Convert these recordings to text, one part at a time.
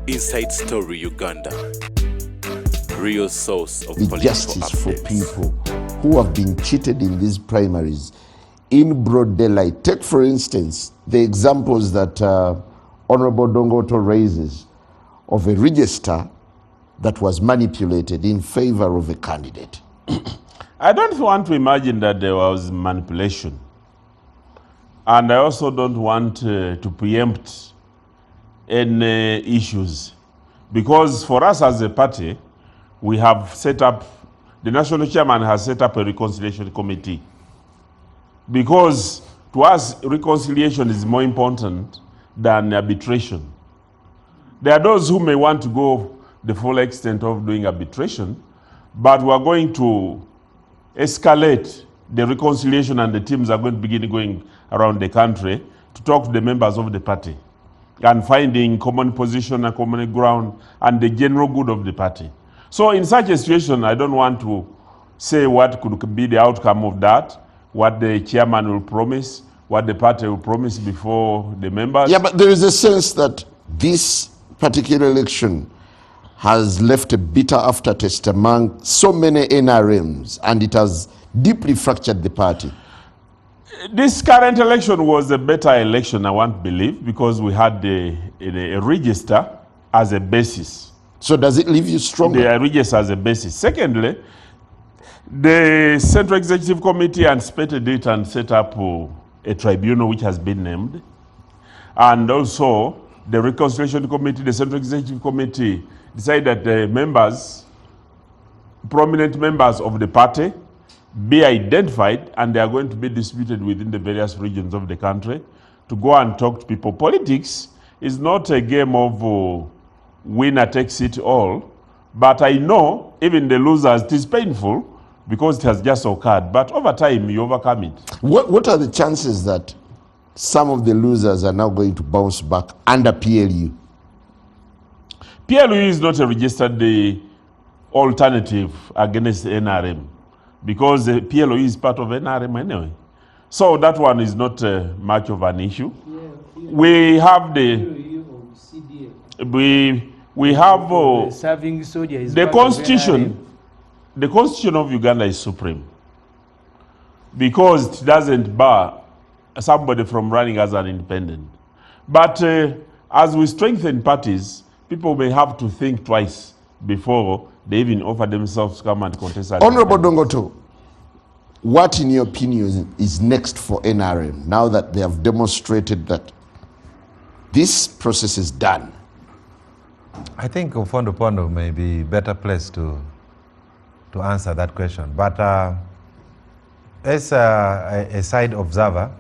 Inside Story Uganda. Real source of the political justice updates. for people who have been cheated in these primaries in broad daylight. Take, for instance, the examples that Honorable Dongoto raises of a register that was manipulated in favor of a candidate. I don't want to imagine that there was manipulation. And I also don't want to preempt any issues. Because for us as a party, we have set up, the national chairman has set up a reconciliation committee. Because to us, reconciliation is more important than arbitration. There are those who may want to go the full extent of doing arbitration, but we are going to escalate the reconciliation, and the teams are going to begin going around the country to talk to the members of the party and finding common position and common ground and the general good of the party. So in such a situation, I don't want to say what could be the outcome of that, what the chairman will promise, what the party will promise before the members. Yeah, but there is a sense that this particular election has left a bitter aftertaste among so many NRMs, and it has deeply fractured the party. This current election was a better election, I want to believe, because we had a register as a basis. So does it leave you stronger? The register as a basis. Secondly, the Central Executive Committee anticipated it and set up a tribunal which has been named. And also, the Reconciliation Committee, the Central Executive Committee, decided that the members, prominent members of the party, be identified, and they are going to be distributed within the various regions of the country to go and talk to people. Politics is not a game of winner takes it all, but I know even the losers, it is painful because it has just occurred, but over time you overcome it. What are the chances that some of the losers are now going to bounce back under PLU? PLU is not a registered alternative against NRM, because the PLO is part of NRM anyway. So that one is not much of an issue. We have the serving soldier is the part of constitution. The constitution of Uganda is supreme, because it doesn't bar somebody from running as an independent. But as we strengthen parties, people may have to think twice before they even offer themselves to come and contest. Honorable Dongoto, what in your opinion is next for NRM now that they have demonstrated that this process is done? I think Opondo may be better placed to answer that question. But as a side observer,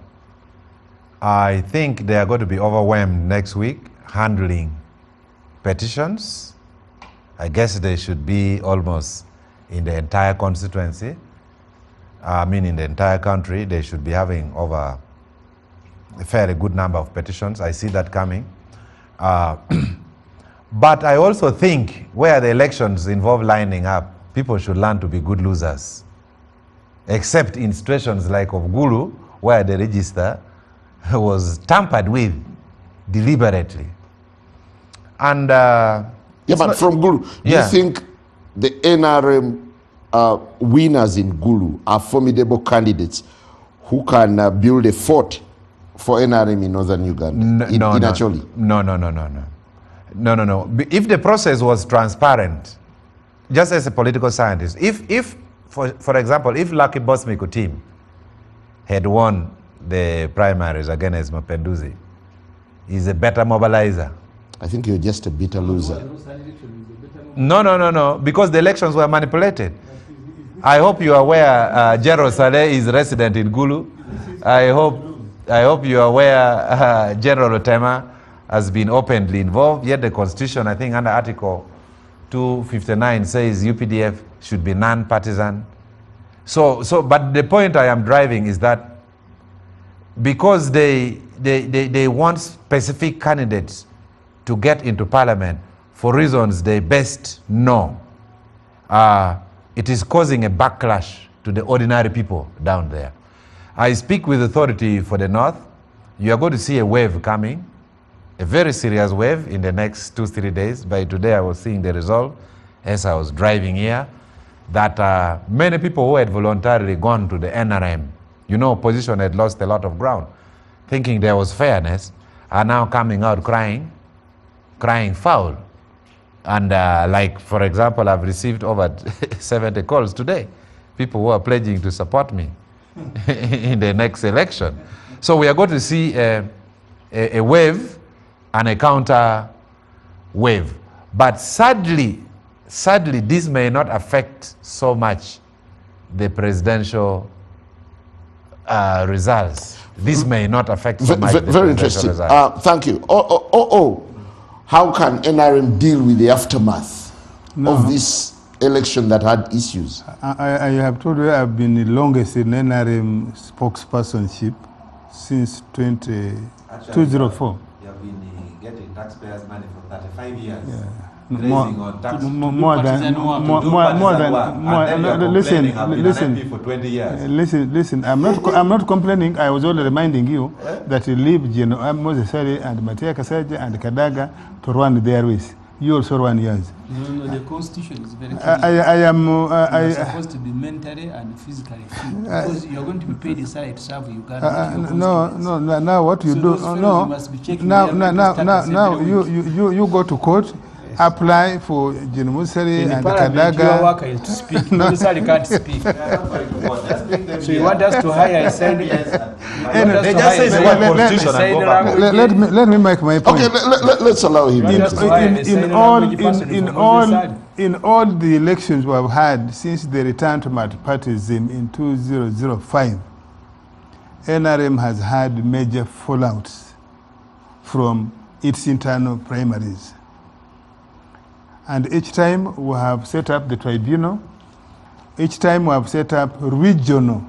I think they are going to be overwhelmed next week handling petitions. I guess they should be almost in the entire constituency. I mean, in the entire country, they should be having over a fairly good number of petitions. I see that coming. But I also think where the elections involve lining up, people should learn to be good losers. Except in situations like of Gulu, where the register was tampered with deliberately. And yeah, but from Gulu, do you think the NRM winners in Gulu are formidable candidates who can build a fort for NRM in northern Uganda? No. If the process was transparent, just as a political scientist, if for example, if Lucky Bosmiko team had won the primaries against Mapenduzi, he's a better mobilizer. I think you're just a bitter loser. No, because the elections were manipulated. I hope you are aware General Saleh is resident in Gulu. I hope you are aware General Otema has been openly involved. Yet the Constitution, I think under Article 259 says UPDF should be non-partisan. But the point I am driving is that because they want specific candidates to get into parliament for reasons they best know, it is causing a backlash to the ordinary people down there. I speak with authority for the north. You are going to see a wave coming, a very serious wave in the next 2-3 days. By today, I was seeing the result as I was driving here, that many people who had voluntarily gone to the NRM, you know, opposition had lost a lot of ground, thinking there was fairness, are now coming out crying foul. And like, for example, I've received over 70 calls today, people who are pledging to support me in the next election. So we are going to see a wave and a counter wave. But sadly, this may not affect so much the presidential results. This may not affect so much the Very presidential interesting. results. Thank you. How can NRM deal with the aftermath of this election that had issues? I have told you I've been the longest in NRM spokespersonship since 2004. You have been getting taxpayers' money for 35 years. Yeah. Grazing on tax. Listen. For 20 years. Listen. I'm not complaining. I was only reminding you that you leave General Moses Sari and Matia Kasaja and Kadaga to run their ways. You also run yours. No, the constitution is very clear. You're supposed to be mentally and physically fit because you're going to be paid a salary to serve Uganda. Now what you do? You must be checking Now you go to court. Apply for Ginyooka and Kadaga. Your worker is to speak. Musari can't speak. So you want us to hire a sign? They just say the word politician and go back. Let me make my point. Okay, let's allow him. In all the elections we have had since the return to multipartyism in 2005, NRM has had major fallouts from its internal primaries. And each time we have set up the tribunal, each time we have set up regional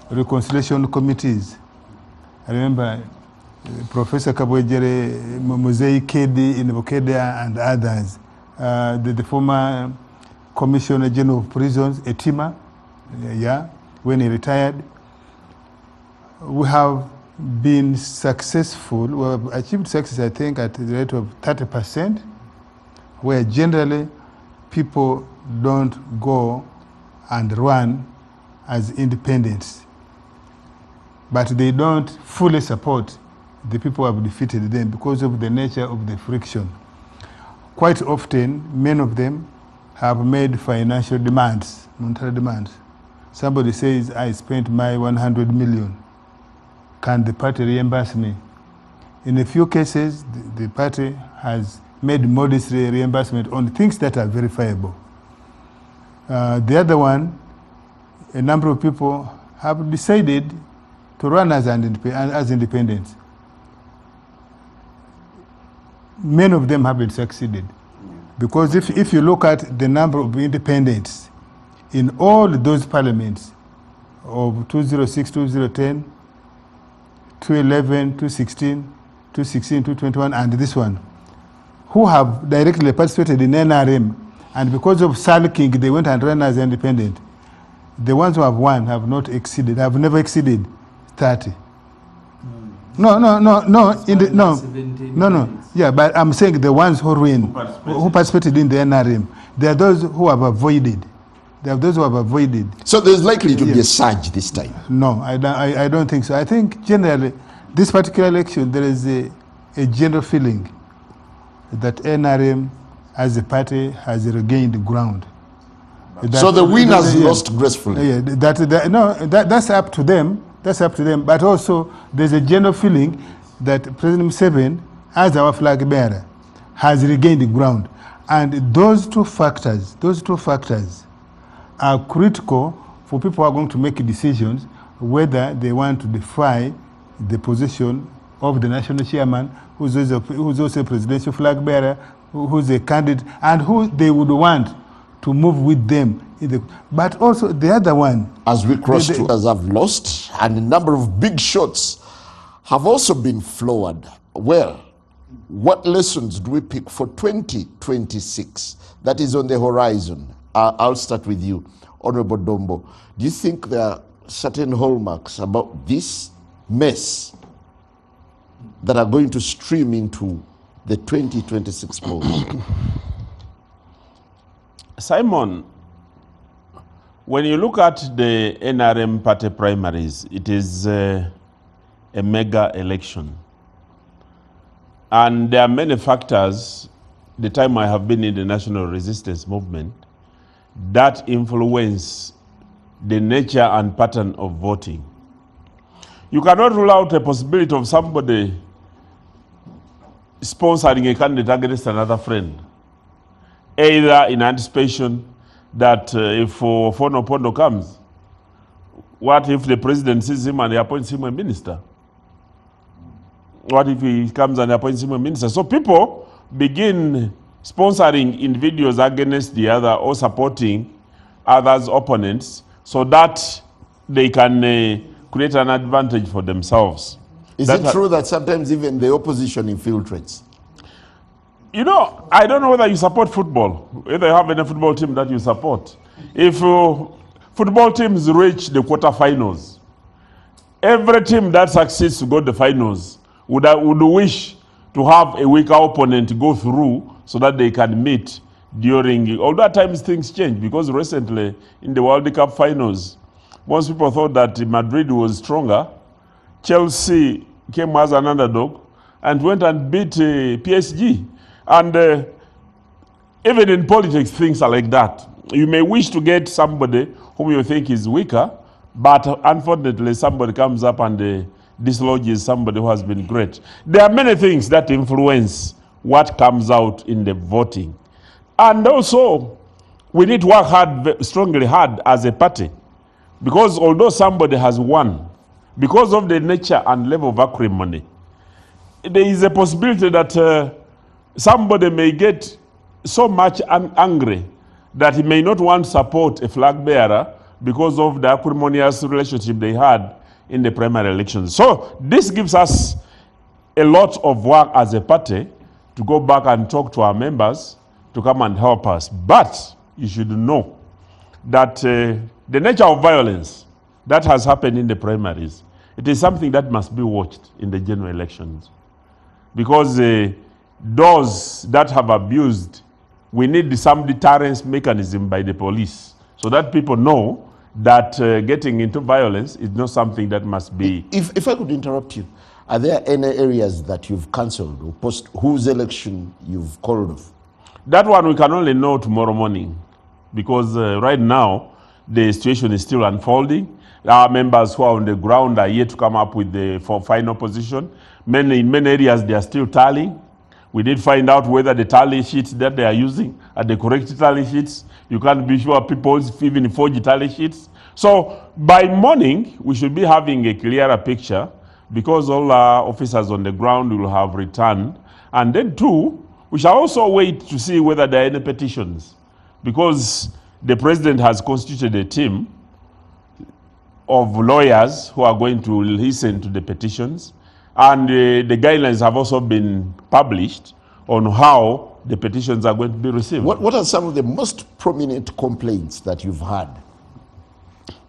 reconciliation committees. I remember Professor Kabwejere, Muzei Kedi in Bokedia and others, the former Commissioner General of Prisons, Etima, when he retired. We have been successful, we have achieved success, I think, at the rate of 30%. Where generally people don't go and run as independents, but they don't fully support the people who have defeated them because of the nature of the friction. Quite often, many of them have made financial demands, monetary demands. Somebody says, I spent my 100 million. Can the party reimburse me? In a few cases, the party has made modest reimbursement on things that are verifiable. The other one, a number of people have decided to run as independents. Many of them haven't succeeded. Because if you look at the number of independents in all those parliaments of 2006, 2010, 2011, 2016, 2021, and this one, who have directly participated in NRM, and because of sulking, they went and ran as independent. The ones who have won have never exceeded 30. No. Yeah, but I'm saying the ones who win, who participated in the NRM, they are those who have avoided. They are those who have avoided. So there's likely to be a surge this time? No, I don't think so. I think generally, this particular election, there is a general feeling that NRM as a party has regained ground. So the winners lost gracefully? Yeah, that's up to them. That's up to them. But also, there's a general feeling that President Museveni, as our flag bearer, has regained the ground. And those two factors are critical for people who are going to make decisions whether they want to defy the position of the national chairman, who's also a presidential flag bearer, who's a candidate, and who they would want to move with them. But also the other one. As we cross to others have lost, and a number of big shots have also been floored. Well, what lessons do we pick for 2026 that is on the horizon? I'll start with you, Honorable Dombo. Do you think there are certain hallmarks about this mess that are going to stream into the 2026 polls? Simon, when you look at the NRM party primaries, it is a mega election. And there are many factors, the time I have been in the national resistance movement, that influence the nature and pattern of voting. You cannot rule out a possibility of somebody sponsoring a candidate against another friend, either in anticipation that if Ofwono Opondo comes, what if the president sees him and he appoints him a minister? What if he comes and appoints him a minister? So people begin sponsoring individuals against the other or supporting others' opponents so that they can create an advantage for themselves. Is it true that sometimes even the opposition infiltrates? You know, I don't know whether you support football, whether you have any football team that you support. If football teams reach the quarterfinals, every team that succeeds to go to the finals would wish to have a weaker opponent go through so that they can meet during, although at times things change, because recently in the World Cup finals, most people thought that Madrid was stronger. Chelsea came as an underdog and went and beat PSG. And even in politics, things are like that. You may wish to get somebody whom you think is weaker, but unfortunately somebody comes up and dislodges somebody who has been great. There are many things that influence what comes out in the voting. And also, we need to work hard, strongly hard as a party. Because although somebody has won, because of the nature and level of acrimony, there is a possibility that somebody may get so much angry that he may not want to support a flag bearer because of the acrimonious relationship they had in the primary elections. So this gives us a lot of work as a party to go back and talk to our members to come and help us. But you should know that the nature of violence that has happened in the primaries, it is something that must be watched in the general elections. Because those that have abused, we need some deterrence mechanism by the police so that people know that getting into violence is not something that must be. If I could interrupt you, are there any areas that you've cancelled or post whose election you've called off? That one we can only know tomorrow morning, because right now the situation is still unfolding. Our members who are on the ground are yet to come up with the final position. In many areas they are still tallying. We did find out whether the tally sheets that they are using are the correct tally sheets. You can't be sure people even forge tally sheets. So by morning, we should be having a clearer picture, because all our officers on the ground will have returned. And then two, we shall also wait to see whether there are any petitions, because the president has constituted a team of lawyers who are going to listen to the petitions. And the guidelines have also been published on how the petitions are going to be received. What are some of the most prominent complaints that you've had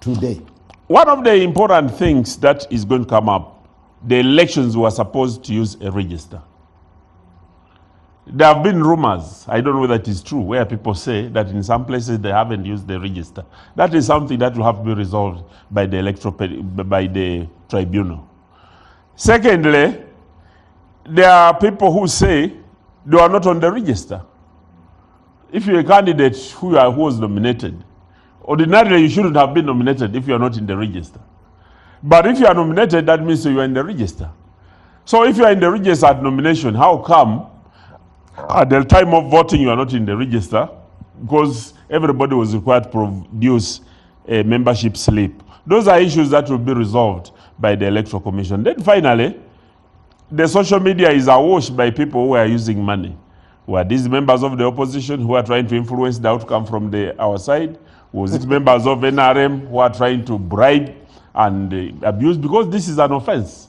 today? One of the important things that is going to come up, the elections were supposed to use a register. There have been rumors, I don't know whether it is true, where people say that in some places they haven't used the register. That is something that will have to be resolved by the tribunal. Secondly, there are people who say they are not on the register. If you're a candidate who was nominated, ordinarily you shouldn't have been nominated if you are not in the register. But if you are nominated, that means you are in the register. So if you are in the register at nomination, how come at the time of voting you are not in the register? Because everybody was required to produce a membership slip. Those are issues that will be resolved by the Electoral Commission. Then finally, the social media is awash by people who are using money. Were these members of the opposition who are trying to influence the outcome from our side? Was it members of NRM who are trying to bribe and abuse? Because this is an offense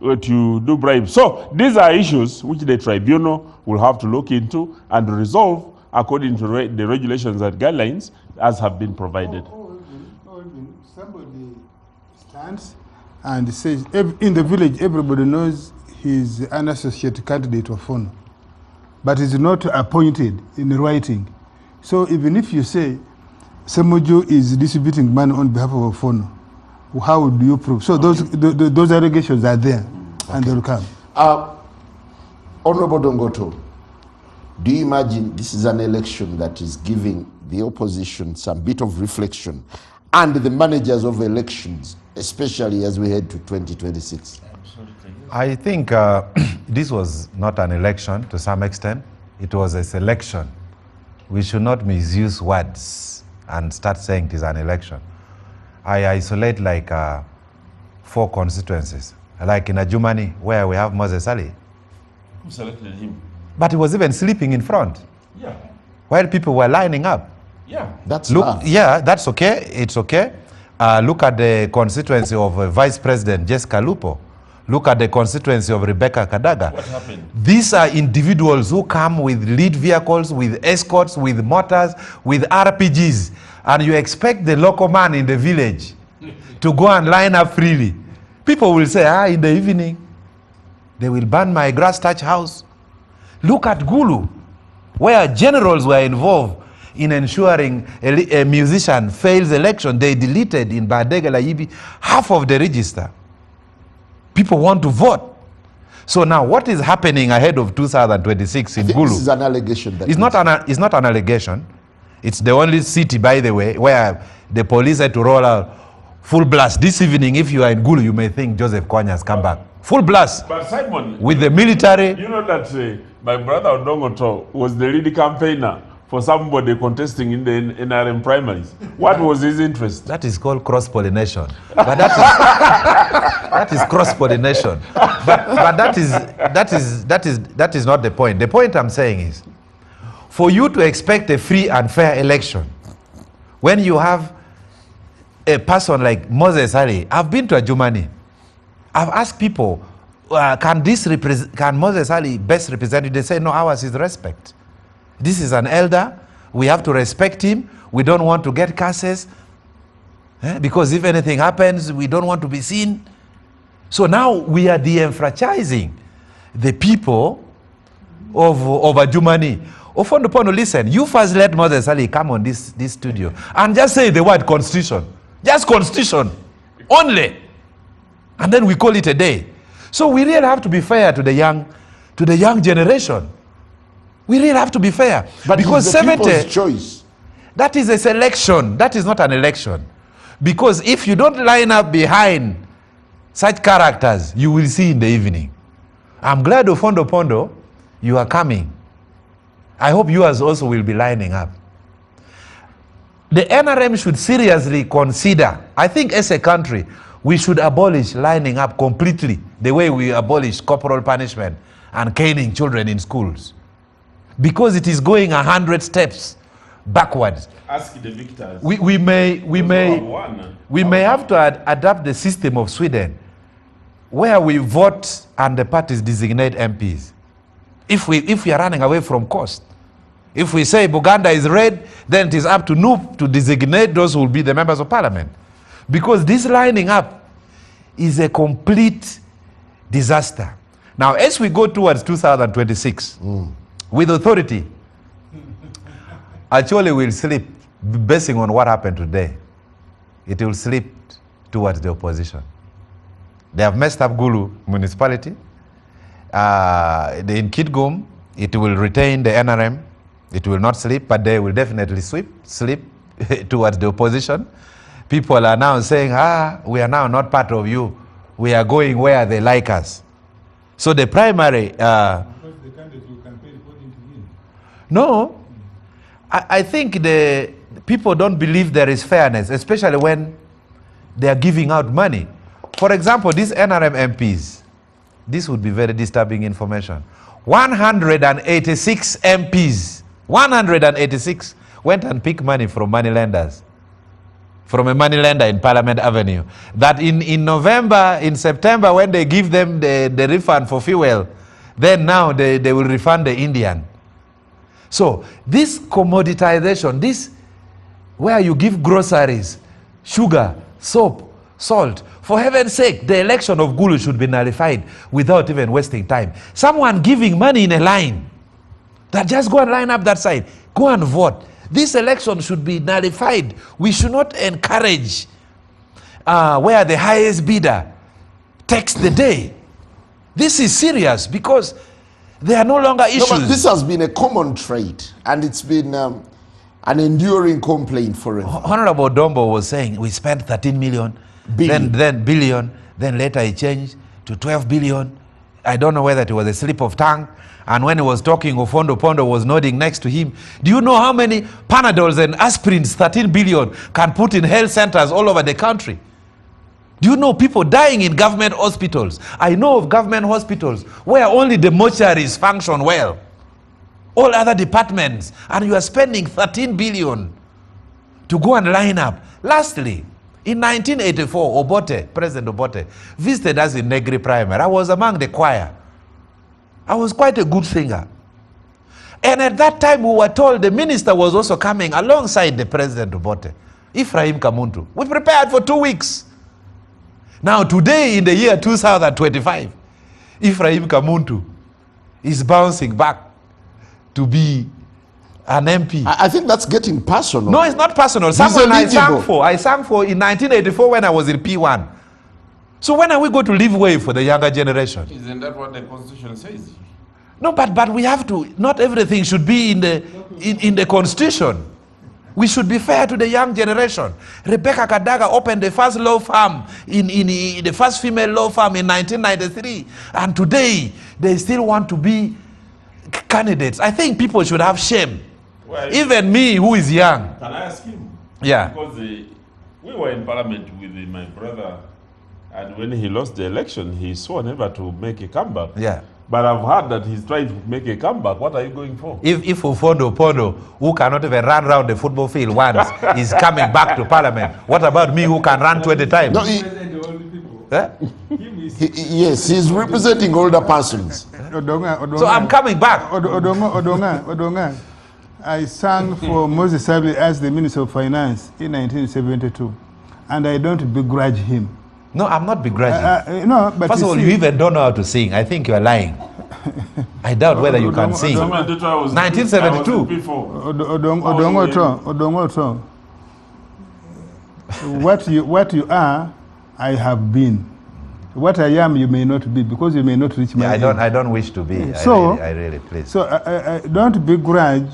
to do bribe. So these are issues which the tribunal will have to look into and resolve according to the regulations and guidelines as have been provided. Somebody stands and says, in the village, everybody knows he's an associate candidate of Ofwono, but is not appointed in writing. So even if you say Semojo is distributing money on behalf of Ofwono, how would you prove? So those allegations are there, and they'll come. Honorable Dongoto, do you imagine this is an election that is giving the opposition some bit of reflection and the managers of elections, especially as we head to 2026? I think this was not an election to some extent. It was a selection. We should not misuse words and start saying it is an election. I isolate like 4 constituencies, like in Adjumani, where we have Moses Ali. Who selected him? But he was even sleeping in front. Yeah. While people were lining up. Yeah. That's Look, love. yeah, that's okay. It's okay. Look at the constituency of Vice President Jessica Lupo. Look at the constituency of Rebecca Kadaga. What happened? These are individuals who come with lead vehicles, with escorts, with motors, with RPGs. And you expect the local man in the village to go and line up freely. People will say, in the evening, they will burn my grass thatch house. Look at Gulu, where generals were involved in ensuring a musician fails election. They deleted in Badegala Yibi half of the register. People want to vote. So now what is happening ahead of 2026 in Gulu? This is an allegation. It's not an allegation. It's the only city, by the way, where the police had to roll out full blast. This evening, if you are in Gulu, you may think Joseph Kony has come back. Full blast. But Simon, With the military. you know that my brother Odongoto was the lead campaigner for somebody contesting in the NRM primaries. What was his interest? That is called cross-pollination. But that is cross-pollination. But that is not the point. The point I'm saying is, for you to expect a free and fair election, when you have a person like Moses Ali, I've been to Adjumani. I've asked people, can Moses Ali best represent you? They say, no, ours is respect. This is an elder. We have to respect him. We don't want to get curses. Because if anything happens, we don't want to be seen. So now we are de-enfranchising the people of Adjumani. Opondo, listen, you first let Moses Ali come on this studio and just say the word constitution. Just constitution. Only. And then we call it a day. So we really have to be fair to the young generation. We really have to be fair. But because it's the people's choice. that is a selection. That is not an election. Because if you don't line up behind such characters, you will see in the evening. I'm glad Opondo, you are coming. I hope yours also will be lining up. The NRM should seriously consider, I think as a country, we should abolish lining up completely the way we abolish corporal punishment and caning children in schools. Because it is going 100 steps backwards. Ask the victors. We may have to adapt the system of Sweden, where we vote and the parties designate MPs. If we are running away from cost. If we say Buganda is red, then it is up to NUP to designate those who will be the members of parliament. Because this lining up is a complete disaster. Now, as we go towards 2026, with authority, actually will slip, basing on what happened today. It will slip towards the opposition. They have messed up Gulu municipality. In Kitgum, it will retain the NRM. It will not slip, but they will definitely slip towards the opposition. People are now saying, we are now not part of you. We are going where they like us. So the primary... Because the candidate will campaign according to him. No. I think the people don't believe there is fairness, especially when they are giving out money. For example, these NRM MPs, this would be very disturbing information. 186 MPs, 186 went and picked money from moneylenders, from a moneylender in Parliament Avenue. That in November, in September, when they give them the refund for fuel, then now they will refund the Indian. So this commoditization, this where you give groceries, sugar, soap, salt. For heaven's sake, the election of Gulu should be nullified without even wasting time. Someone giving money in a line, that just go and line up that side, go and vote. This election should be nullified. We should not encourage where the highest bidder takes the day. This is serious because there are no longer issues. No, but this has been a common trait, and it's been an enduring complaint forever. Honorable Dombo was saying we spent 13 million, Billion. then billion, then later it changed to 12 billion. I don't know whether it was a slip of tongue. And when he was talking, Opondo was nodding next to him. Do you know how many Panadols and aspirins 13 billion can put in health centers all over the country? Do you know people dying in government hospitals? I know of government hospitals where only the mortuaries function well. All other departments, and you are spending 13 billion to go and line up. Lastly, in 1984, President Obote, visited us in Negri Primary. I was among the choir. I was quite a good singer. And at that time, we were told the minister was also coming alongside the President Obote, Ephraim Kamuntu. We prepared for 2 weeks. Now, today, in the year 2025, Ephraim Kamuntu is bouncing back to be an MP. I think that's getting personal. No, it's not personal. Someone I sang for in 1984 when I was in P1. So when are we going to leave way for the younger generation? Isn't that what the Constitution says? No, but we have to, not everything should be in the Constitution. We should be fair to the young generation. Rebecca Kadaga opened the first law firm, the first female law firm in 1993. And today, they still want to be candidates. I think people should have shame. Well, even me, who is young. Can I ask him? Yeah. Because we were in parliament with my brother, and when he lost the election, he swore never to make a comeback. Yeah. But I've heard that he's trying to make a comeback. What are you going for? If Opondo, who cannot even run around the football field once, is coming back to parliament, what about me who can run 20 times? No, yes, he's representing older persons. So I'm coming back. Odonga, I sang for Moses Sabli as the Minister of Finance in 1972, and I don't begrudge him. No, I'm not begrudging. No, but first of all, you even don't know how to sing. I think you're lying. I doubt whether you can sing. 1972. Odongo, what you are, I have been. What I am, you may not be, because you may not reach my age. I don't wish to be. So, I really please. So I don't begrudge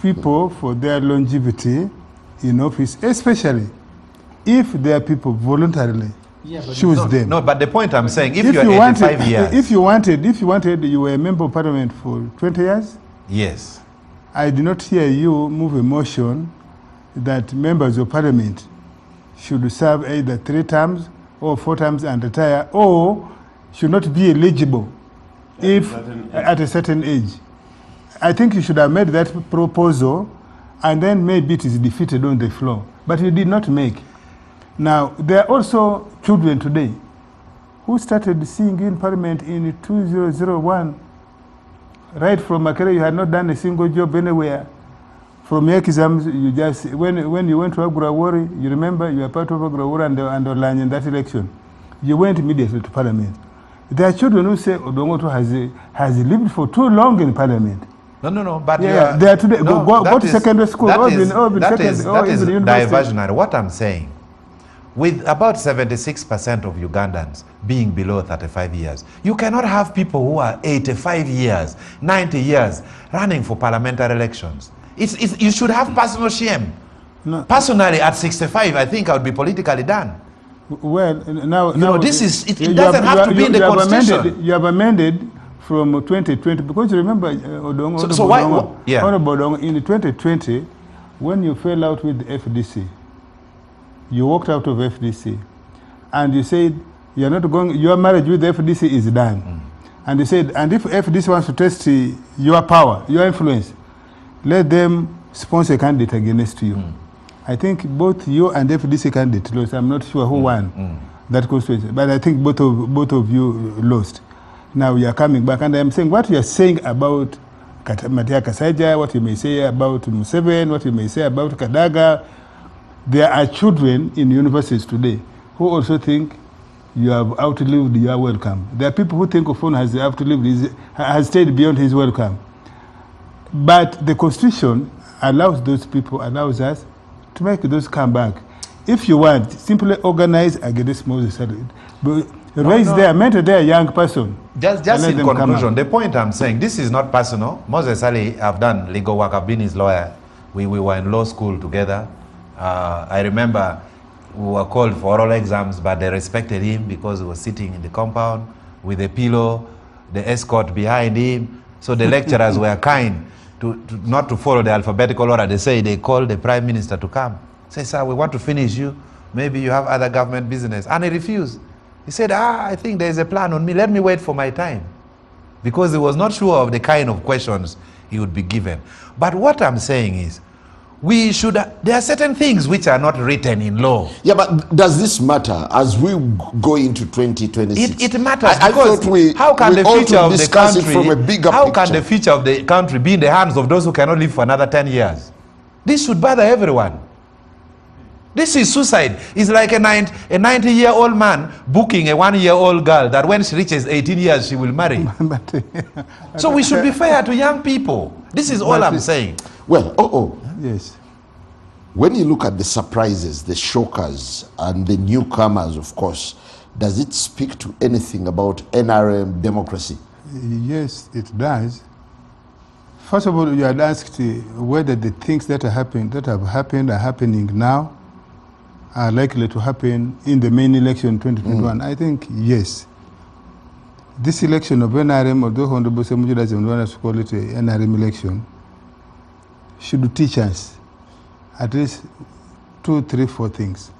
people for their longevity in office, especially if their people voluntarily choose them. No, but the point I'm saying, if you're 85 years. If you wanted, you were a member of parliament for 20 years? Yes. I did not hear you move a motion that members of parliament should serve either 3 terms or 4 terms and retire, or should not be eligible at a certain age. I think you should have made that proposal, and then maybe it is defeated on the floor. But you did not make. Now, there are also children today who started singing in parliament in 2001. Right from Makere, you had not done a single job anywhere. From your exams, you just, when you went to Agurawori, you remember you were part of Agurawori and Olanya in that election. You went immediately to parliament. There are children who say Odongoto has lived for too long in parliament. No, but yeah, they are today. No, go to secondary school. That is diversionary. What I'm saying, with about 76% of Ugandans being below 35 years, you cannot have people who are 85 years, 90 years running for parliamentary elections. You should have personal shame. No. Personally, at 65, I think I would be politically done. Well, now this is it doesn't have to be in the Constitution. You have amended from 2020, because you remember Odongo, in 2020, when you fell out with the FDC, you walked out of FDC, and you said you're not going. Your marriage with the FDC is done, and you said, and if FDC wants to test your power, your influence, let them sponsor a candidate against you. I think both you and FDC candidate lost. I'm not sure who won that constituency, but I think both of you lost. Now you are coming back, and I'm saying what you are saying about Matia Kasaija, what you may say about Museveni, what you may say about Kadaga. There are children in universities today who also think you have outlived your welcome. There are people who think Ofwono has outlived, has stayed beyond his welcome. But the Constitution allows those people, allows us to make those come back. If you want, simply organize against Moses Sali. Raise their, mentor their young person. Just in conclusion, the point I'm saying, this is not personal. Moses Ali, I've done legal work, I've been his lawyer. We were in law school together. I remember we were called for oral exams, but they respected him because he was sitting in the compound with a pillow, the escort behind him. So the lecturers were kind to not to follow the alphabetical order. They say they called the prime minister to come. Say, sir, we want to finish you. Maybe you have other government business. And he refused. He said, I think there is a plan on me. Let me wait for my time. Because he was not sure of the kind of questions he would be given. But what I'm saying is, we should, there are certain things which are not written in law. Yeah, but does this matter as we go into 2026? It matters because how can the future of the country, from a bigger how picture? can the future of the country be in the hands of those who cannot live for another 10 years? This should bother everyone. This is suicide. It's like a 90-year-old man booking a 1-year-old girl that when she reaches 18 years, she will marry. So we should be fair to young people. This is all I'm saying. Well, yes. When you look at the surprises, the shockers, and the newcomers, of course, does it speak to anything about NRM democracy? Yes, it does. First of all, you had asked whether the things that have happened, are happening now, are likely to happen in the main election 2021. I think yes. This election of NRM, although Honorable Semuju doesn't want us to call it an NRM election, should teach us at least 2, 3, 4 things.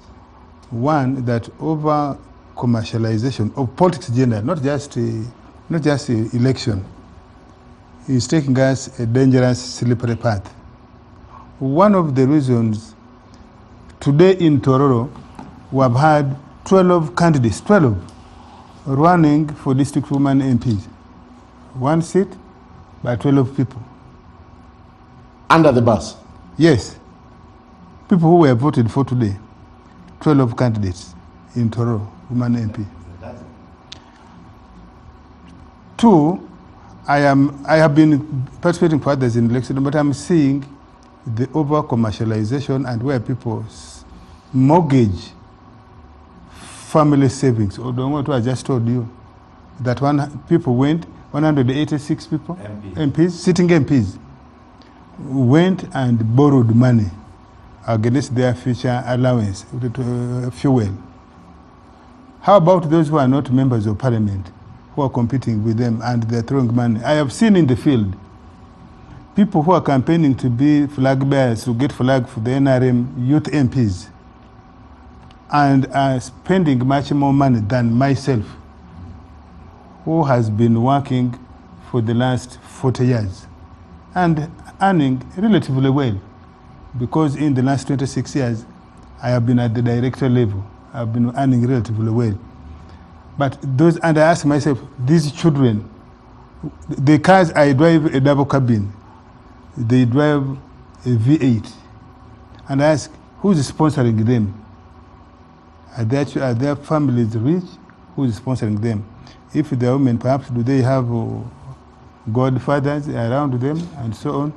One, that over commercialization of politics generally, not just election, is taking us a dangerous, slippery path. One of the reasons today in Tororo, we have had 12 candidates, 12, running for district women MPs. 1 seat by 12 people. Under the bus? Yes. People who were voted for today, 12 candidates in Tororo, women MP. 2, I have been participating for others in election, but I'm seeing the over commercialization and where people mortgage family savings. Although what I just told you, that people went, 186 people, MPs, sitting MPs, went and borrowed money against their future allowance, fuel. How about those who are not members of parliament, who are competing with them and they're throwing money? I have seen in the field people who are campaigning to be flag bearers, to get flag for the NRM youth MPs, and are spending much more money than myself, who has been working for the last 40 years and earning relatively well, because in the last 26 years, I have been at the director level. I've been earning relatively well. But those, and I ask myself, these children, the cars, I drive a double cabin, they drive a V8, and I ask, who's sponsoring them? Are their families rich? Who's sponsoring them? If they're women, perhaps do they have godfathers around them and so on?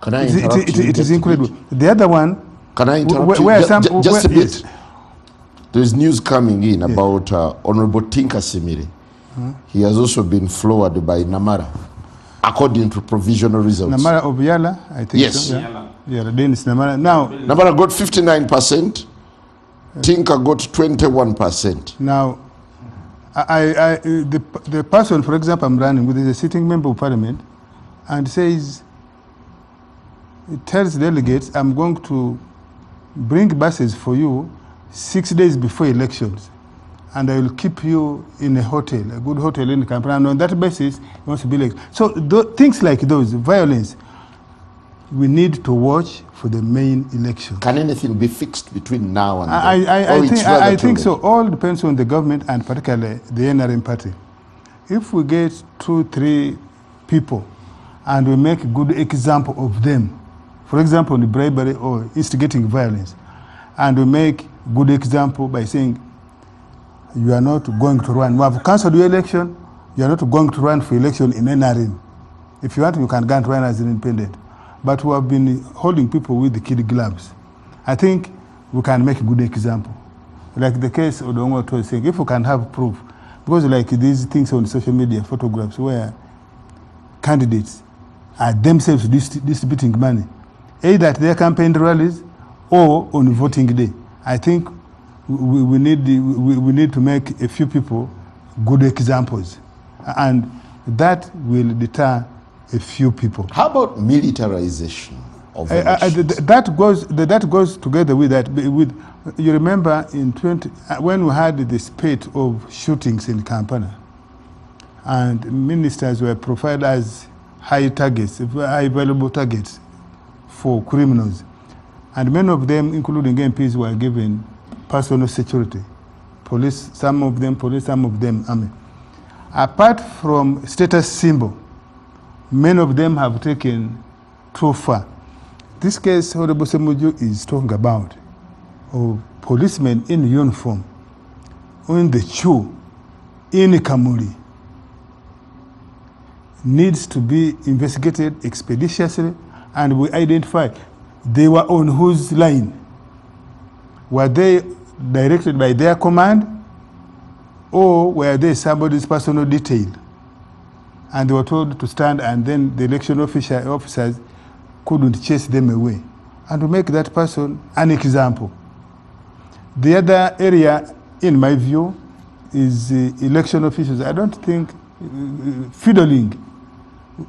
Can I interrupt you? It is incredible. The other one, can I interrupt you? Just a bit. Yes. There's news coming in about Honorable Tinka Simiri. He has also been floored by Namara, according to provisional results. Namara of Yala, I think. Yes. So, yeah, then it's Namara. Now, Namara got 59%. Tinka got 21%. Now, the person, for example, I'm running with is a sitting member of parliament, and says, it tells delegates, I'm going to bring buses for you 6 days before elections, and I will keep you in a hotel, a good hotel in Kampala, and on that basis, it wants to be like. So things like those, violence, we need to watch for the main election. Can anything be fixed between now and then? I think so. All depends on the government and particularly the NRM party. If we get 2, 3 people and we make a good example of them, for example, the bribery or instigating violence, and we make good example by saying you are not going to run. We have cancelled your election, you are not going to run for election in NRM. If you want, you can go and run as an independent. But we have been holding people with the kid gloves. I think we can make a good example. Like the case Odongo was saying, if we can have proof, because like these things on social media, photographs where candidates are themselves distributing money, either at their campaign rallies or on voting day. I think we need to make a few people good examples, and that will deter a few people. How about militarization of elections? That goes together with that. You remember in when we had the spate of shootings in Kampala, and ministers were profiled as high targets, high valuable targets for criminals, and many of them, including MPs, were given personal security. Police, some of them police, some of them army. Apart from status symbol, many of them have taken too far. This case Honorable Semuju is talking about, of policemen in uniform, in the Chu, in Kamuri, needs to be investigated expeditiously, and we identify they were on whose line. Were they directed by their command, or were they somebody's personal detail? And they were told to stand, and then the election officers couldn't chase them away. And to make that person an example. The other area, in my view, is election officials. I don't think fiddling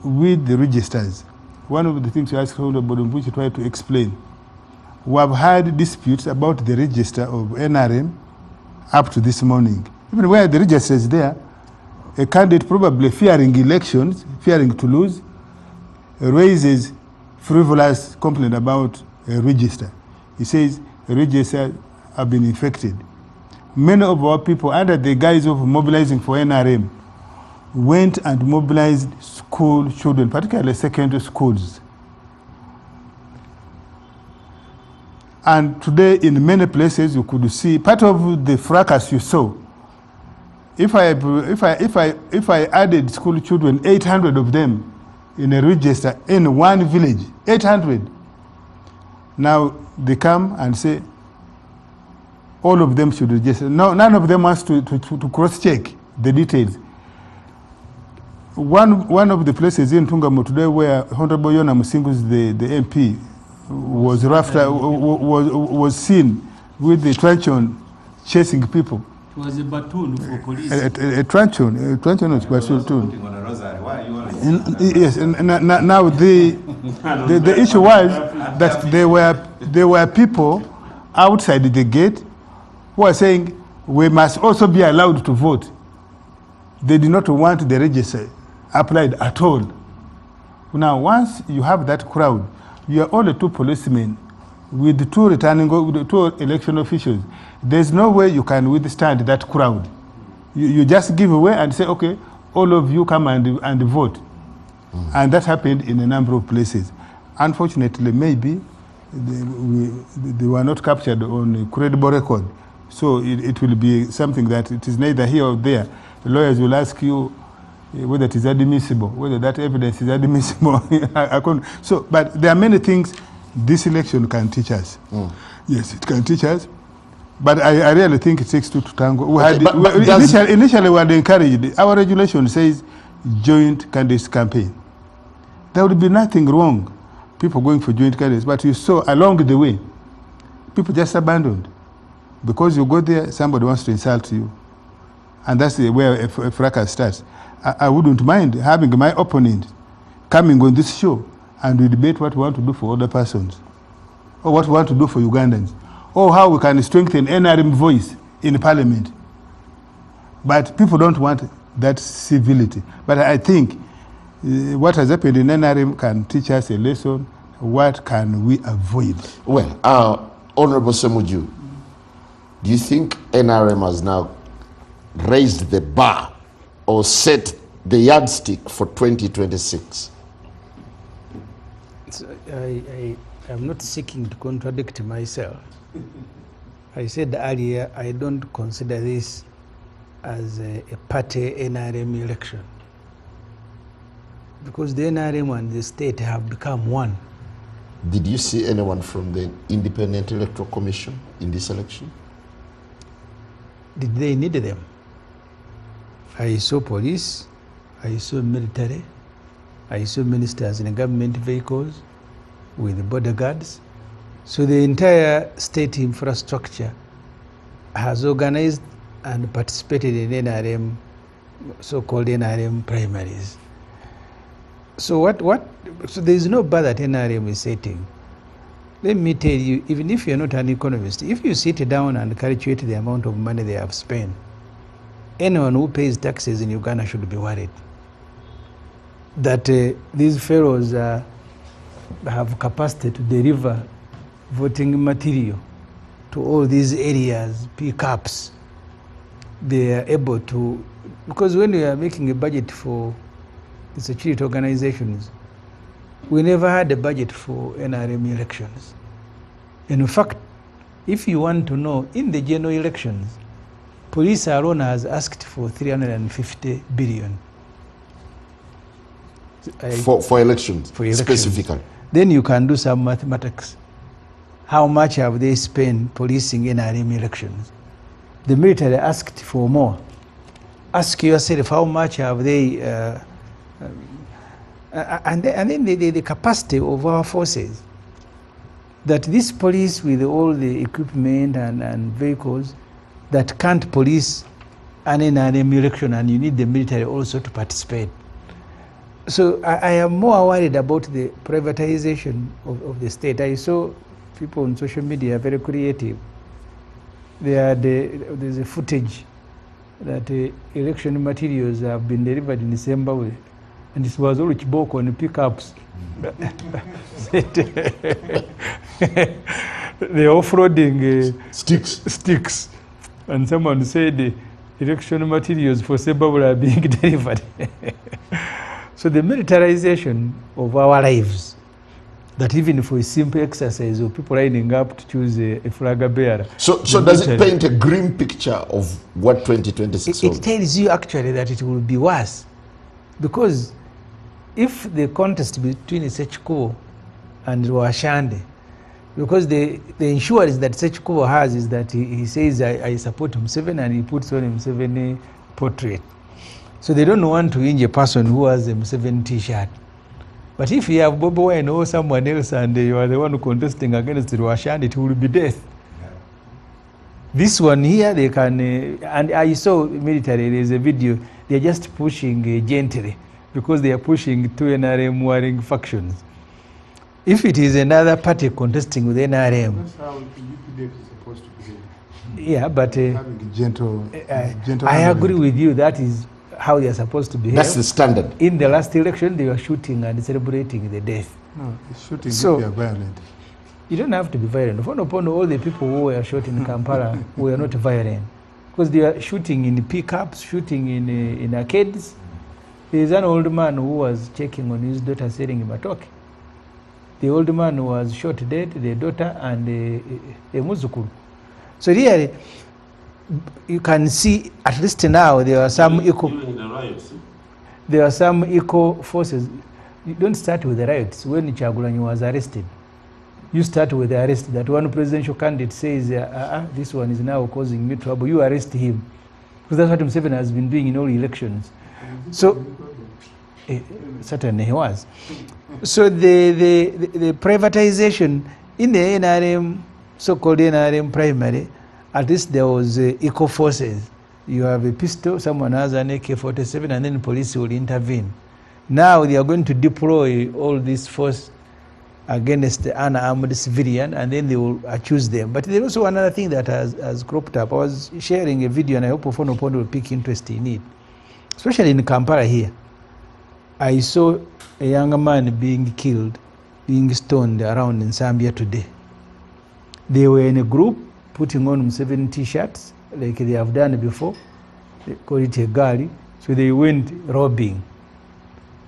with the registers. One of the things you asked Honorable Bodumbuchi tried to explain. We have had disputes about the register of NRM up to this morning. Even where the register is there, a candidate probably fearing elections, fearing to lose, raises frivolous complaint about a register. He says a register have been infected. Many of our people, under the guise of mobilizing for NRM, went and mobilized school children, particularly secondary schools. And today, in many places, you could see part of the fracas you saw. If I added school children, 800 of them in a register in one village, 800. Now they come and say all of them should register. No, none of them wants to cross-check the details. One of the places in Tungamo today where Honorable Yona Musingu's the MP was seen with the truncheon chasing people. It was a baton for police. A truncheon was baton. Yes, and now the issue was that there were people outside the gate who are saying we must also be allowed to vote. They did not want the register applied at all. Now, once you have that crowd, you are only two policemen with two election officials. There's no way you can withstand that crowd. You just give away and say, okay, all of you come and vote. And that happened in a number of places. Unfortunately, maybe they were not captured on a credible record. So it will be something that it is neither here or there. The lawyers will ask you whether it is admissible, whether that evidence is admissible. So, but there are many things this election can teach us. Yes, it can teach us. But I really think it takes two to tango. Initially, we had encouraged. Our regulation says joint candidates campaign. There would be nothing wrong, people going for joint candidates. But you saw along the way, people just abandoned. Because you go there, somebody wants to insult you. And that's where a fracas starts. I wouldn't mind having my opponent coming on this show and we debate what we want to do for other persons, or what we want to do for Ugandans, or how we can strengthen NRM voice in parliament. But people don't want that civility. But I think what has happened in NRM can teach us a lesson. What can we avoid? Well, Honorable Semuju, do you think NRM has now raised the bar or set the yardstick for 2026? So I am not seeking to contradict myself. I said earlier, I don't consider this as a party NRM election, because the NRM and the state have become one. Did you see anyone from the Independent Electoral Commission in this election? Did they need them? I saw police, I saw military, I saw ministers in government vehicles with bodyguards. So the entire state infrastructure has organized and participated in NRM, so-called NRM primaries. So so there is no bar that NRM is setting. Let me tell you, even if you're not an economist, if you sit down and calculate the amount of money they have spent, anyone who pays taxes in Uganda should be worried that these fellows have capacity to deliver voting material to all these areas, pickups. They are able to, because when we are making a budget for the security organizations, we never had a budget for NRM elections. In fact, if you want to know, in the general elections, police alone has asked for 350 billion. For elections, For elections. specifically. Then you can do some mathematics. How much have they spent policing NRM elections? The military asked for more. Ask yourself, how much have they, and then the capacity of our forces, that this police with all the equipment and vehicles that can't police an NRM election, and you need the military also to participate. So I am more worried about the privatization of the state. I saw people on social media very creative. There's a footage that election materials have been delivered in Zimbabwe, and this was all Chiboko on pickups. They're off-roading sticks. And someone said the election materials for Zimbabwe are being delivered. So the militarization of our lives, that even for a simple exercise of people lining up to choose a flag bearer. So does it paint a grim picture of what 2026 will be? It tells you actually that it will be worse. Because if the contest between Sechikubo and Rwashande, because the insurance that Sechikubo has is that he says, I support Museveni, and he puts on a Museveni portrait. So they don't want to injure a person who has a Museveni t-shirt. But if you have Bobo Wine or someone else and you are the one contesting against Rwashande, it will be death. Yeah. This one here, they can, and I saw military, there's a video, they're just pushing gently because they are pushing two NRM warring factions. If it is another party contesting with NRM, That's how UPDF is supposed to behave. yeah, but Having gentle I agree with you. That is how they are supposed to behave. That's the standard. In the last election, they were shooting and celebrating the death. No, shooting So- if you are violent. You don't have to be violent. Upon all the people who were shot in Kampala were not violent, because they were shooting in pickups, shooting in arcades. There is an old man who was checking on his daughter selling matoke. The old man was shot dead, the daughter and a muzukuru. So really, you can see at least now there are some eco forces. You don't start with the riots. When Kyagulanyi was arrested, you start with the arrest. That one presidential candidate says, this one is now causing me trouble. You arrest him, because that's what Museveni has been doing in all elections. So certainly he was. So the privatization in the NRM, so-called NRM primary, at least there was eco forces. You have a pistol, someone has an AK-47, and then police will intervene. Now they are going to deploy all this force against the unarmed civilian, and then they will accuse them. But there's also another thing that has cropped up. I was sharing a video, and I hope Opondo will pick interest in it. Especially in Kampala here, I saw a young man being killed, being stoned around in Zambia today. They were in a group putting on 7 t-shirts like they have done before. They call it a gari. So they went robbing.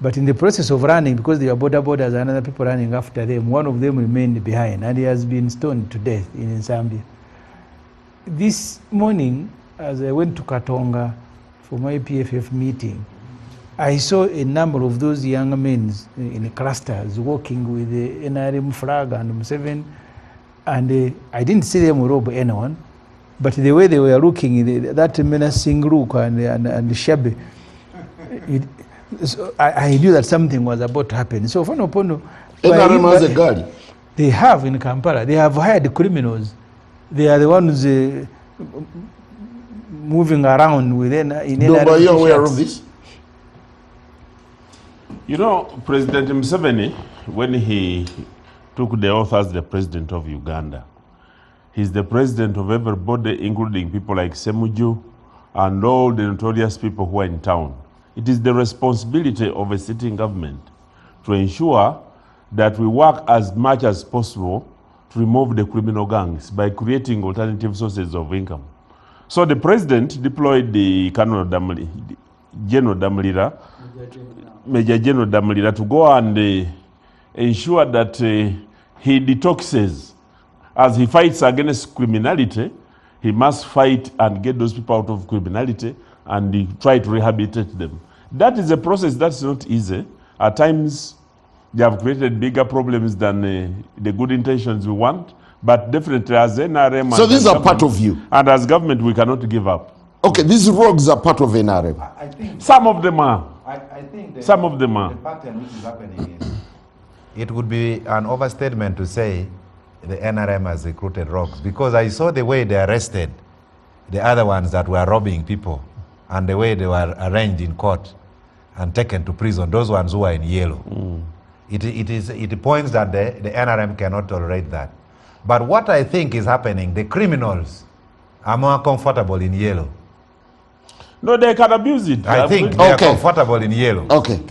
But in the process of running, because they were borders and other people running after them, one of them remained behind, and he has been stoned to death in Zambia. This morning, as I went to Katonga for my PFF meeting, I saw a number of those young men in clusters walking with the NRM flag and Museveni, and I didn't see them rob anyone, but the way they were looking, that menacing look and shabby, so I knew that something was about to happen. So for Opondo, NRM has a guard. they have in Kampala, they have hired criminals. They are the ones moving around within. No, are you aware of this? You know, President Museveni, when he took the oath as the president of Uganda, he's the president of everybody, including people like Semuju and all the notorious people who are in town. It is the responsibility of a sitting government to ensure that we work as much as possible to remove the criminal gangs by creating alternative sources of income. So the president deployed the General Damulira, Major General Damulira, to go and ensure that he detoxes. As he fights against criminality, he must fight and get those people out of criminality and try to rehabilitate them. That is a process that's not easy. At times, they have created bigger problems than the good intentions we want, but definitely as NRM... So these are part of you? And as government, we cannot give up. Okay, these rogues are part of NRM? I think some of them are. I think some of them are. The pattern which is happening is, it would be an overstatement to say the NRM has recruited rogues, because I saw the way they arrested the other ones that were robbing people and the way they were arraigned in court and taken to prison, those ones who are in yellow. It points that the NRM cannot tolerate that. But what I think is happening, the criminals are more comfortable in yellow. No, they can abuse it. I think they are comfortable in yellow. Okay.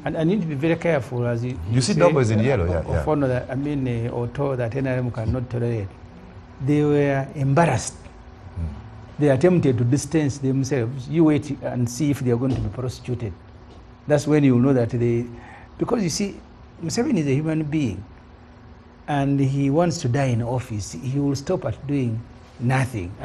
And I need to be very careful as you see doubles in yellow, yeah. Ofwono, that, I mean, Auto that NRM cannot tolerate. They were embarrassed. They attempted to distance themselves. You wait and see if they are going to be prosecuted. That's when you know that because you see, Museveni is a human being, and he wants to die in office. He will stop at doing nothing.